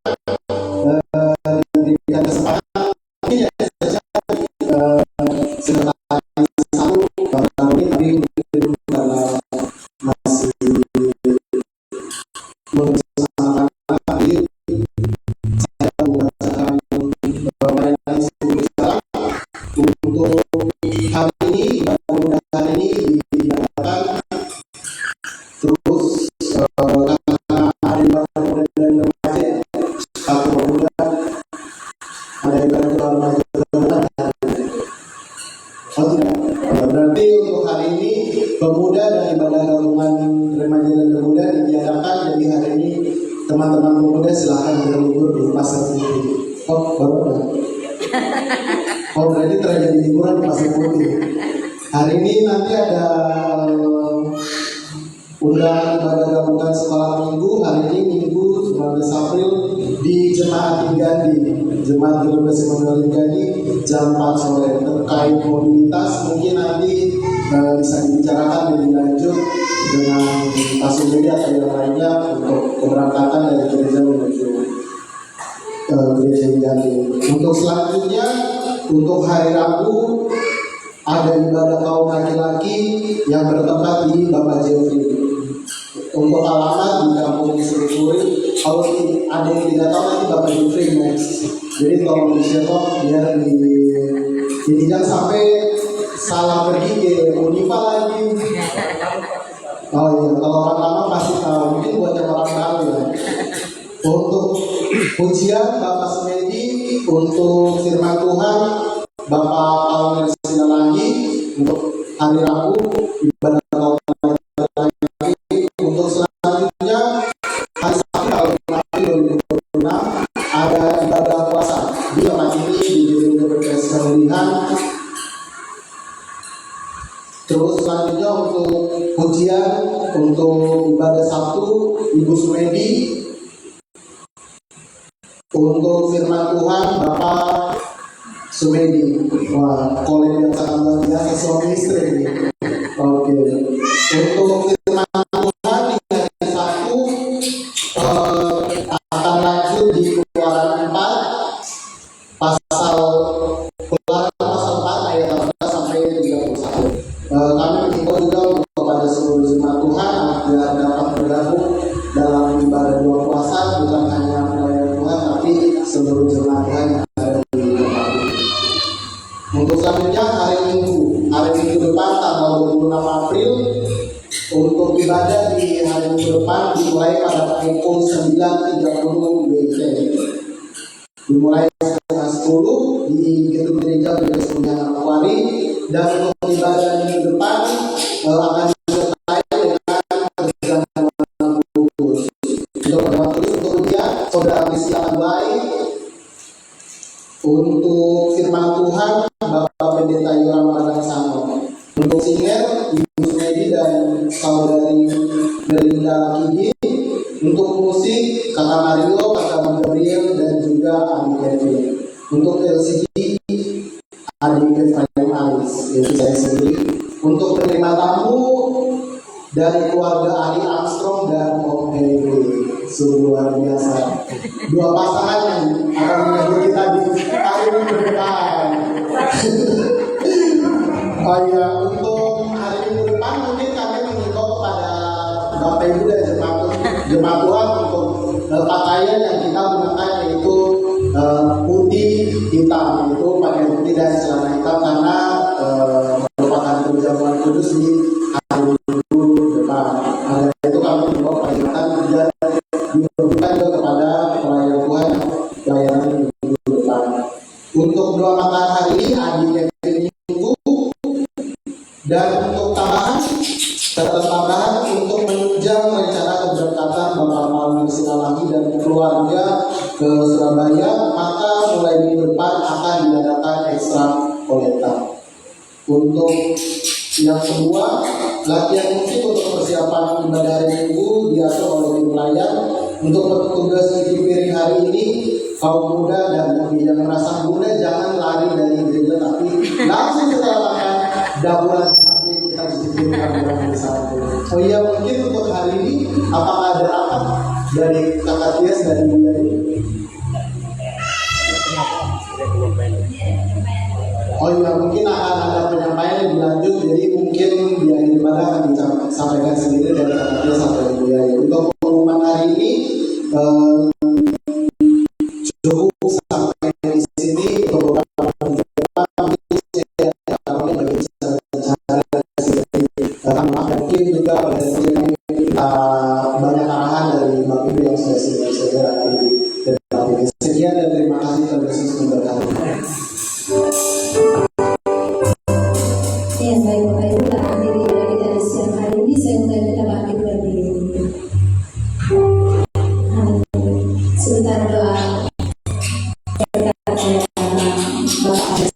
diberikan kesempatan. Mungkin ya saja sebentar satu barang ini tapi mungkin karena masih bersama lagi saya membacakan beberapa untuk hari ini, ibadah hari ini diadakan terus karena ada ibadah dan remaja satu pemuda, ada ibadah remaja berarti untuk hari ini pemuda dan ibadah gabungan remaja dan pemuda diadakan. Jadi hari ini teman-teman pemuda silahkan berlibur di pasar putih. Oh baru ada. Oh berarti terjadi liburan di pasar putih. Hari ini nanti ada undangan ibadah gabungan sekolah minggu. Hari ini Minggu 19 April di Jemaat Inggandi, Jemaat Gereja Seminari Inggandi jam 4 sore. Terkait mobilitas mungkin nanti bisa dibicarakan lebih lanjut dengan Pak Sumedi atau yang lainnya untuk keberangkatan dari gereja menuju gereja Inggandi. Untuk selanjutnya untuk hari Rabu ada ibadah kaum laki-laki yang bertempat di Bapak Jeffrey. Untuk alamat di kampung Serikuri. Kalau ada yang tidak tahu nanti Bapak Jeffrey next. Jadi tolong di-share biar jadi jangan sampai salah pergi ke Unifa lagi. Oh iya, kalau orang lama pasti tahu. Mungkin buat yang orang baru ya. Untuk pujian Bapak Sumedi, untuk firman Tuhan Bapak Paul Silalangi, untuk hari Rabu ibadah kaum laki-laki. Untuk selanjutnya hari Sabtu 2026 ada ibadah puasa di tempat ini di Gedung DPS Pemilihan. Terus selanjutnya untuk pujian untuk ibadah Sabtu Ibu Sumedi. Untuk firman Tuhan Bapak Sumedi. Wah, kolej yang sangat luar biasa suami istri. Oke. Untuk firman Tuhan di hari Sabtu akan lanjut di Keluaran 4 pasal 4 ayat 18 sampai 31. Kami mengimbau juga untuk kepada seluruh jemaat Tuhan agar dapat bergabung dalam ibadah bulan puasa, bukan hanya pelayan Tuhan tapi seluruh jemaat Tuhan yang ada di tempat ini. Untuk selanjutnya hari Minggu depan tanggal 26 April untuk ibadah di hari Minggu depan dimulai pada pukul 9.30 WIB. Dimulai setengah 10 di gedung gereja Presbyterian Manokwari, dan untuk ibadah minggu depan akan disertai dengan perjamuan kudus. Untuk dia saudara silakan baik. Untuk firman Tuhan Bapak Pendeta Yoram Padangsano. Untuk singer Ibu Sumedi dan saudari Belinda Kidi. Untuk musik Kakak Mario, Kakak Gabriel dan juga Adik Kevin. Untuk LCD Adik Kevin Aris, yaitu saya sendiri. Untuk penerima tamu dari keluarga Ali Armstrong dan Om Henry, sungguh luar biasa. Dua pasangan yang akan menyambut kita di hari ini berdepan. Oh iya, untuk hari minggu depan mungkin kami mengimbau kepada Bapak Ibu dan jemaat Tuhan untuk pakaian yang kita gunakan yaitu putih hitam, itu pakai putih dan celana hitam karena merupakan perjamuan kudus di hari minggu depan. Oleh itu kami mengimbau pelayanan dan diberikan juga kepada pelayan Tuhan pelayanan minggu depan. Untuk doa makan hari ini Adi Kevin Minggu, dan untuk tambahan untuk menunjang rencana keberangkatan Bapak Paul Silalangi dan keluarga ke Surabaya, maka mulai minggu depan akan diadakan ekstra kolekta. Untuk yang kedua, latihan musik untuk persiapan ibadah hari Minggu diatur oleh tim pelayan Untuk petugas cuci piring hari ini, kaum muda dan yang merasa muda jangan lari dari gereja, tapi langsung kita lakukan dapur samping kita cuci piring dapur satu. Oh iya, mungkin untuk hari ini apakah ada apa dari Kakak Tias dari Buya ini? Oh iya, mungkin akan ada penyampaian yang lanjut, jadi mungkin di akhir ibadah akan disampaikan sendiri dari Kakak Tias sampai Buya. Untuk pengumuman hari ini cukup sampai di sini. Untuk beberapa mungkin juga banyak arahan dari Bapak Ibu yang saya tadi. Sekian dan terima kasih Tuhan Yesus memberkati. Ya, baik Bapak Ibu, tak akhiri ibadah kita di siang hari ini. Saya undang kita bangkit berdiri. Sebentar doa berkat Bapak.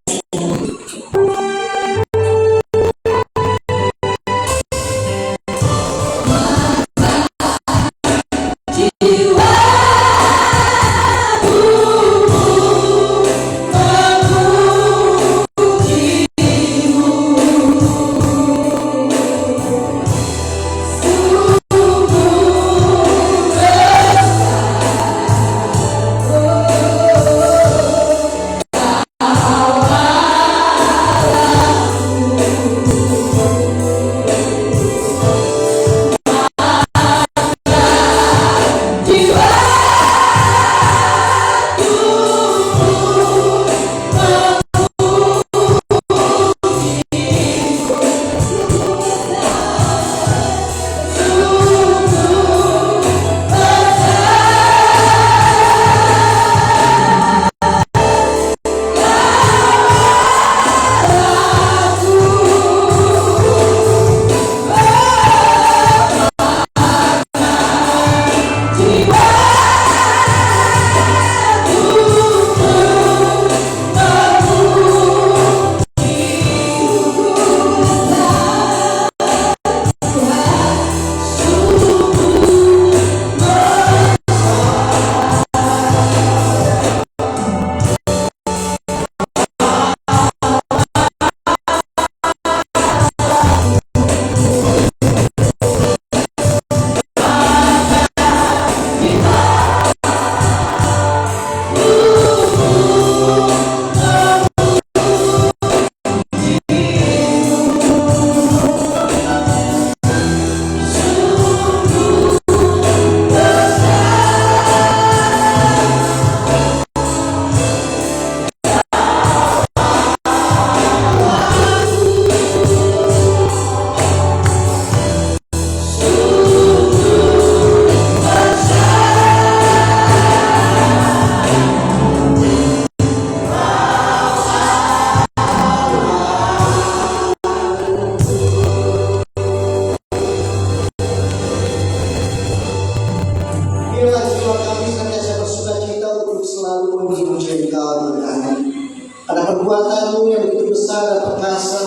Karena perbuatanmu yang begitu besar dan perkasa,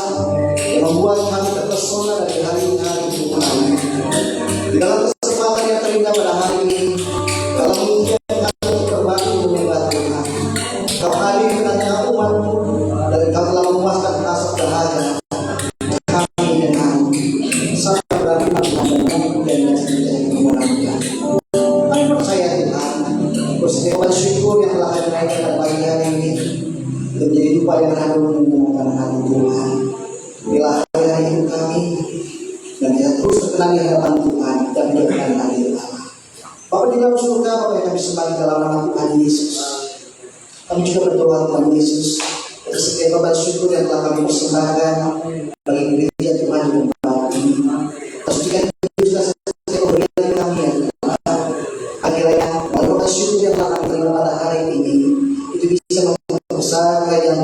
yang membuat kami terpesona dari hari-hari Tuhan. Di dalam kesempatan yang terindah pada hari ini, kalau mengizinkan kami untuk berbakti menyembah Tuhan, Kau hadir di tengah umat-Mu, dan Kau telah memuaskan hasrat dahaga kami dengan sangat berarti dan menjadi kemenangan. Kami percaya Tuhan, bersetiap syukur yang telah kami naikkan pada pagi hari ini menjadi upaya yang harum menyenangkan hati Tuhan. Bila hari hidup kami dan kita terus terkenal di hadapan Tuhan dan menyenangkan hati Tuhan. Bapa di dalam surga, Bapa yang kami sembah dalam nama Tuhan Yesus. Kami juga berdoa Tuhan Yesus atas setiap beban syukur yang telah kami persembahkan bagi gereja Tuhan di tempat ini. Pastikan juga setiap pemberian kami yang akhirnya beban syukur yang telah kami terima pada hari ini itu bisa membesar yang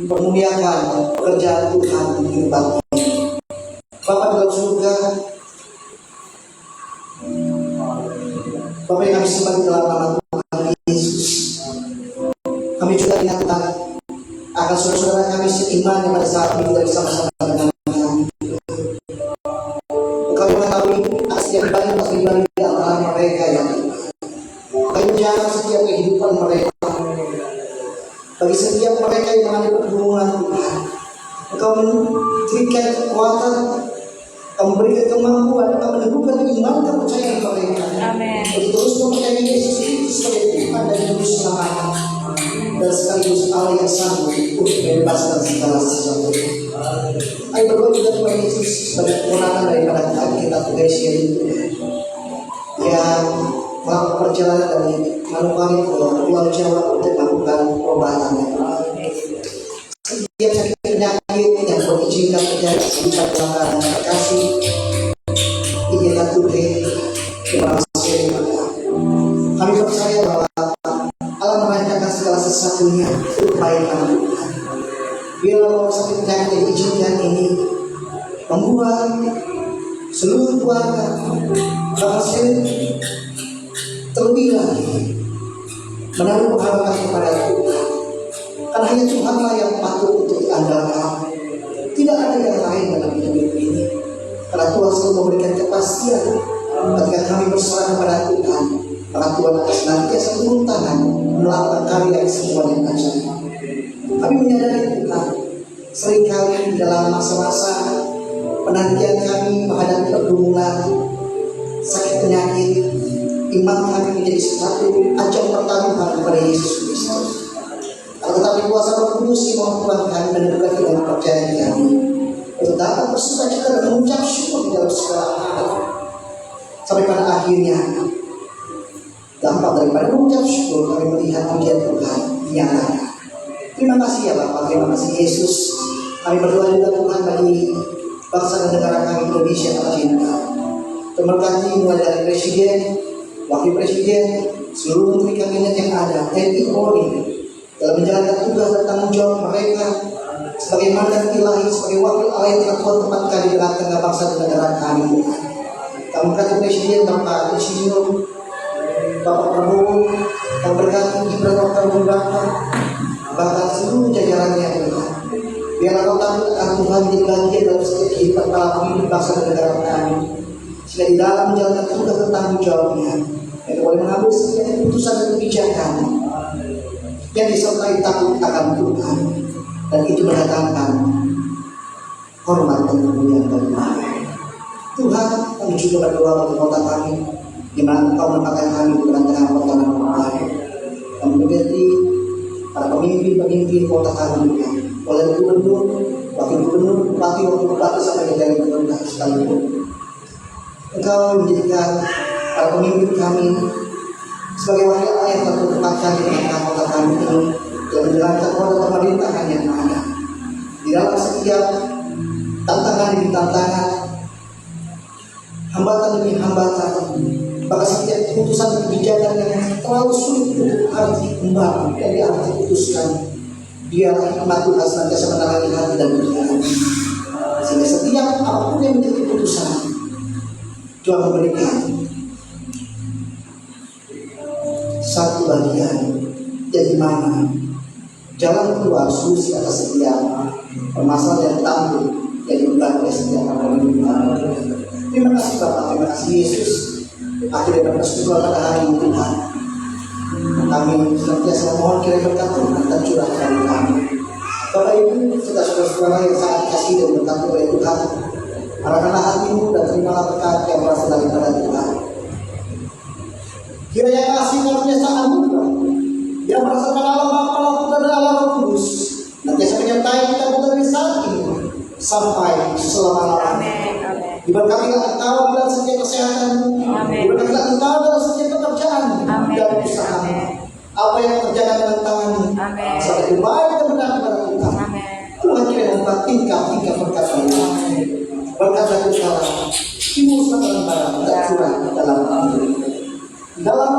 memuliakan pekerjaan Tuhan di tempat ini. Bapa di dalam surga, Bapa yang kami sembah di dalam nama Tuhan Yesus, kami juga ingatkan akan saudara-saudara kami seiman yang pada saat ini tidak bersama-sama dengan kami. Engkau mengetahui aksi yang paling terjadi di antara mereka ya Tuhan. Kau menjaga setiap kehidupan mereka. Bagi setiap mereka yang mengalami pergumulan Tuhan, Engkau memberikan kekuatan, Engkau memberikan kemampuan, Engkau meneguhkan iman dan kepercayaan mereka. Amin. Untuk terus mempercayai Yesus Kristus sebagai Tuhan dan Juru Selamat, dan sekaligus Allah yang sanggup untuk membebaskan segala sesuatu. Ayo berdoa juga Tuhan Yesus sebagai kemenangan daripada kita tugas ini yang melakukan perjalanan dari Manokwari ke Pulau Jawa untuk melakukan perubahannya. Setiap sakit penyakit yang berizinkan terjadi di perjalanan kasih, izinkan Tuhan terima kasih. Kami percaya bahwa Allah merancangkan segala sesuatunya untuk kebaikan Tuhan. Biarlah sakit penyakit yang diizinkan ini membuat seluruh keluarga berhasil terlebih lagi menaruh pengharapan kepada Tuhan. Karena hanya Tuhanlah yang patut untuk diandalkan. Tidak ada yang lain dalam hidup ini. Karena Tuhan selalu memberikan kepastian ketika kami berserah kepada Tuhan. Karena Tuhan akan senantiasa turun tangan melakukan karya yang semuanya ajaib. Kami menyadari Tuhan, seringkali dalam masa-masa penantian kami menghadapi pergumulan, sakit penyakit, iman kami menjadi satu ajang pertaruhan kepada Yesus Kristus. Tetapi kuasa Roh Kudus yang membuat kami meneguhkan dalam percaya kami untuk dapat bersukacita dan mengucap syukur di dalam segala hal. Sampai pada akhirnya, dampak daripada mengucap syukur kami melihat pujian Tuhan nyata. Terima kasih ya Bapak, terima kasih Yesus. Kami berdoa juga Tuhan bagi bangsa dan negara kami Indonesia tercinta. Memberkati mulai dari Presiden, Wakil Presiden, seluruh menteri kabinet yang ada, TNI Polri, dalam menjalankan tugas dan tanggung jawab mereka sebagai mandat ilahi, sebagai wakil Allah yang telah Tuhan tempatkan di tengah bangsa dan negara kami. Kami berkati Presiden Bapak Insinyur Bapak Prabowo, kami berkati Gibran Raka Buming Raka, bahkan seluruh jajarannya Tuhan. Biarlah kau takut akan Tuhan menjadi bagian dalam setiap kehidupan para pemimpin bangsa dan negara kami. Sehingga di dalam menjalankan tugas dan tanggung jawabnya, mereka boleh mengambil setiap keputusan dan kebijakan yang disertai takut akan Tuhan, dan itu mendatangkan hormat dan kemuliaan dari Tuhan. Tuhan, kami juga berdoa untuk kota kami, di mana Engkau menempatkan kami di tengah kota Manokwari. Kami berganti para pemimpin kota kami, oleh gubernur, wakil gubernur, bupati, wakil bupati sampai ke gubernur sekalipun. Engkau menjadikan para pemimpin kami sebagai wakil Allah yang tertempatkan di tengah kota kami ini, yang menjalankan roda pemerintahan yang ada. Di dalam setiap tantangan demi tantangan, hambatan demi hambatan, maka setiap keputusan kebijakan yang terlalu sulit untuk harus dikembang dan harus diputuskan, biarlah hikmat Tuhan senantiasa menerangi hati dan pikiran, sehingga setiap apapun yang menjadi keputusan, Tuhan memberikan satu bagian jadi mana jalan keluar solusi atas setiap permasalahan yang tampil yang dibeban oleh setiap orang. Terima kasih Bapak, terima kasih Yesus. Akhirnya bersyukur pada hari ini Tuhan. Kami senantiasa memohon kiranya berkat Tuhan dan curahkan kami. Bapak Ibu, serta saudara-saudara yang sangat kasih dan berkat oleh Tuhan, arahkanlah hatimu dan terimalah berkat yang berasal daripada Tuhan. Kiranya kasih karunia sangat murah yang berdasarkan Allah Bapa, Allah Putra dan Allah Roh Kudus nanti akan menyertai kita dari saat ini sampai selama-lamanya. Diberkatilah engkau dalam setiap kesehatan, diberkatilah engkau dalam setiap pekerjaan dan usaha. Apa yang terjadi dalam tanganmu, sampai baik dan benar kepada Tuhan. Tuhan kiranya membuat tingkah-tingkah berkat Allah. Berkat dari segala timur selatan barat dan curah dalam hidup. Dalam